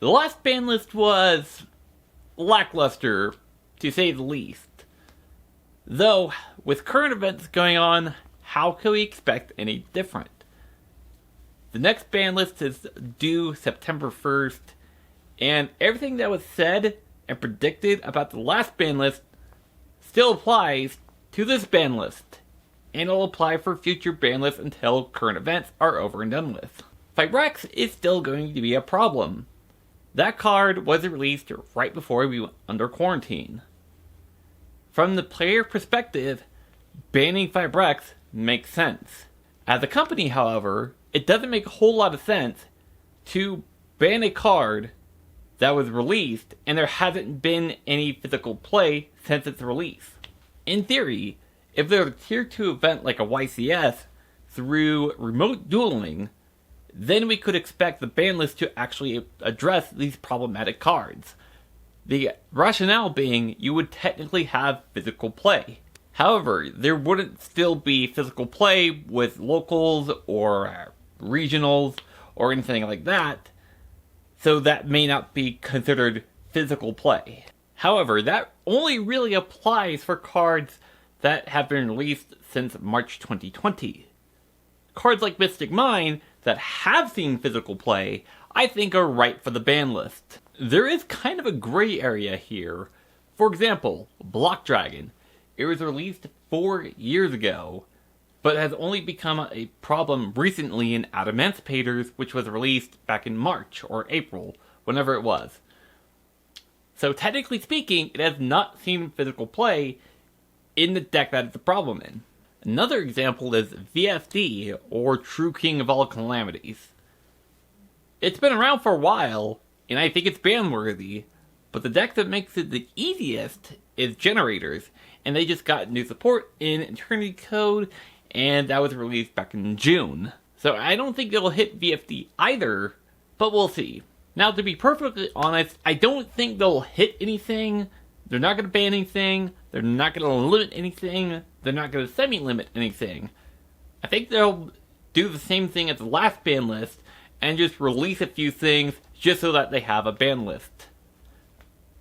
The last ban list was lackluster, to say the least. Though, with current events going on, how can we expect any different? The next ban list is due September 1st, and everything that was said and predicted about the last ban list still applies to this ban list, and it'll apply for future ban lists until current events are over and done with. Fibrex is still going to be a problem. That card was released right before we went under quarantine. From the player perspective, banning Fibrex makes sense. As a company, however, it doesn't make a whole lot of sense to ban a card that was released and there hasn't been any physical play since its release. In theory, if there's a tier 2 event like a YCS through remote dueling, then we could expect the ban list to actually address these problematic cards. The rationale being you would technically have physical play. However, there wouldn't still be physical play with locals or regionals or anything like that, so that may not be considered physical play. However, that only really applies for cards that have been released since March 2020. Cards like Mystic Mine that have seen physical play, I think are right for the ban list. There is kind of a gray area here. For example, Block Dragon. It was released 4 years ago, but has only become a problem recently in Adamantipator's, which was released back in March or April, whenever it was. So technically speaking, it has not seen physical play in the deck that it's a problem in. Another example is VSD, or True King of All Calamities. It's been around for a while, and I think it's ban-worthy, but the deck that makes it the easiest is Generators, and they just got new support in Eternity Code, and that was released back in June. So I don't think it'll hit VFD either, but we'll see. Now, to be perfectly honest, I don't think they'll hit anything. They're not going to ban anything. They're not going to limit anything. They're not going to semi-limit anything. I think they'll do the same thing as the last ban list and just release a few things just so that they have a ban list.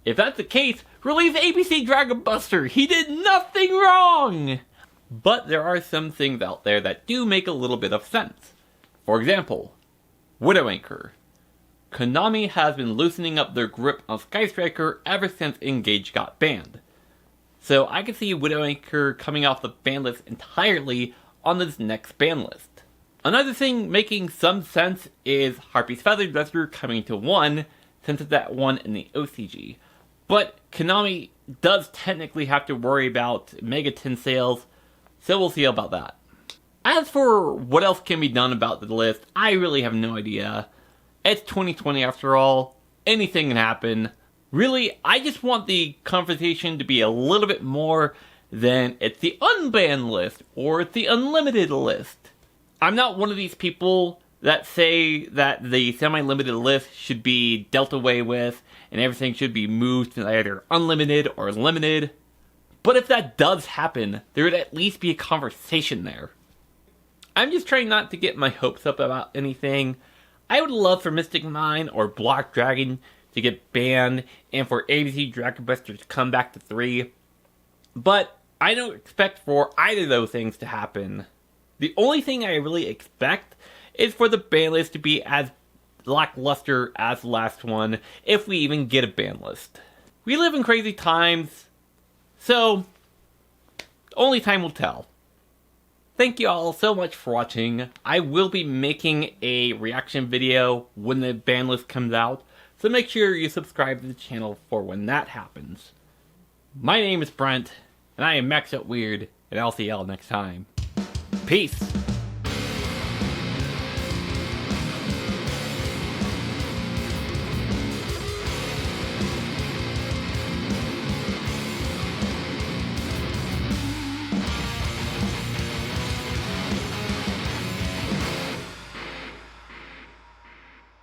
If that's the case, release ABC Dragon Buster! He did nothing wrong! But there are some things out there that do make a little bit of sense. For example, Widow Anchor. Konami has been loosening up their grip on Sky Striker ever since Engage got banned. So I can see Widow Anchor coming off the ban list entirely on this next ban list. Another thing making some sense is Harpy's Feather Duster coming to 1, since it's at 1 in the OCG. But Konami does technically have to worry about Megaton sales, so we'll see about that. As for what else can be done about the list, I really have no idea. It's 2020 after all. Anything can happen. Really, I just want the conversation to be a little bit more than it's the unbanned list or it's the unlimited list. I'm not one of these people that say that the semi-limited list should be dealt away with and everything should be moved to either unlimited or limited. But if that does happen, there would at least be a conversation there. I'm just trying not to get my hopes up about anything. I would love for Mystic Mine or Block Dragon to get banned and for ABC Dragon Buster to come back to 3. But I don't expect for either of those things to happen. The only thing I really expect is for the ban list to be as lackluster as the last one, if we even get a ban list. We live in crazy times, so only time will tell. Thank you all so much for watching. I will be making a reaction video when the ban list comes out, so make sure you subscribe to the channel for when that happens. My name is Brent, and I am Maxed Out Weird, and I'll see y'all next time. Peace!